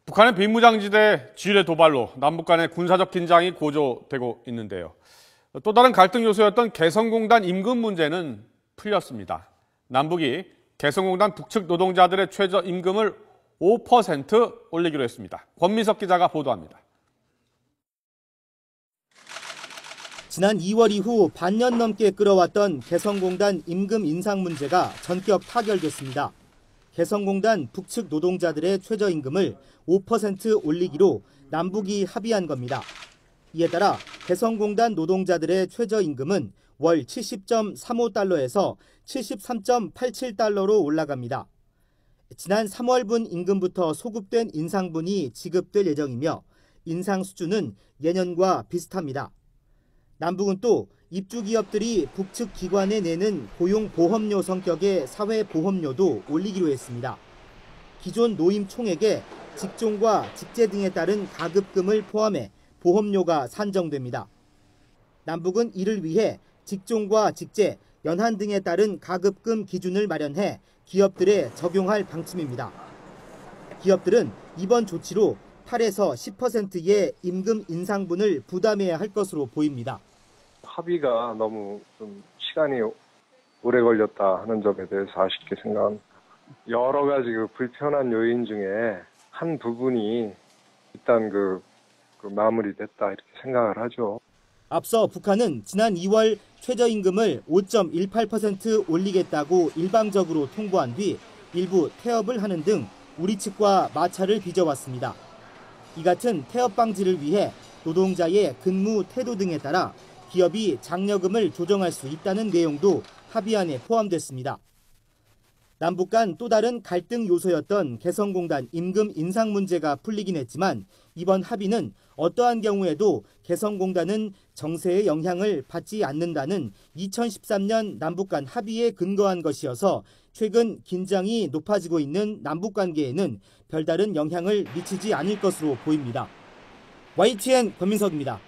북한의 비무장지대 지뢰 도발로 남북 간의 군사적 긴장이 고조되고 있는데요. 또 다른 갈등 요소였던 개성공단 임금 문제는 풀렸습니다. 남북이 개성공단 북측 노동자들의 최저 임금을 5% 올리기로 했습니다. 권미석 기자가 보도합니다. 지난 2월 이후 반년 넘게 끌어왔던 개성공단 임금 인상 문제가 전격 타결됐습니다. 개성공단 북측 노동자들의 최저임금을 5% 올리기로 남북이 합의한 겁니다. 이에 따라 개성공단 노동자들의 최저임금은 월 70.35달러에서 73.87달러로 올라갑니다. 지난 3월분 임금부터 소급된 인상분이 지급될 예정이며 인상 수준은 예년과 비슷합니다. 남북은 또 입주기업들이 북측 기관에 내는 고용보험료 성격의 사회보험료도 올리기로 했습니다. 기존 노임 총액에 직종과 직제 등에 따른 가급금을 포함해 보험료가 산정됩니다. 남북은 이를 위해 직종과 직제, 연한 등에 따른 가급금 기준을 마련해 기업들에 적용할 방침입니다. 기업들은 이번 조치로 8에서 10%의 임금 인상분을 부담해야 할 것으로 보입니다. 합의가 너무 좀 시간이 오래 걸렸다 하는 점에 대해서 아쉽게 생각합니다. 여러 가지 불편한 요인 중에 한 부분이 일단 마무리됐다 이렇게 생각을 하죠. 앞서 북한은 지난 2월 최저임금을 5.18% 올리겠다고 일방적으로 통보한 뒤 일부 태업을 하는 등 우리 측과 마찰을 빚어왔습니다. 이 같은 태업 방지를 위해 노동자의 근무 태도 등에 따라 기업이 장려금을 조정할 수 있다는 내용도 합의안에 포함됐습니다. 남북 간 또 다른 갈등 요소였던 개성공단 임금 인상 문제가 풀리긴 했지만 이번 합의는 어떠한 경우에도 개성공단은 정세의 영향을 받지 않는다는 2013년 남북 간 합의에 근거한 것이어서 최근 긴장이 높아지고 있는 남북 관계에는 별다른 영향을 미치지 않을 것으로 보입니다. YTN 권민석입니다.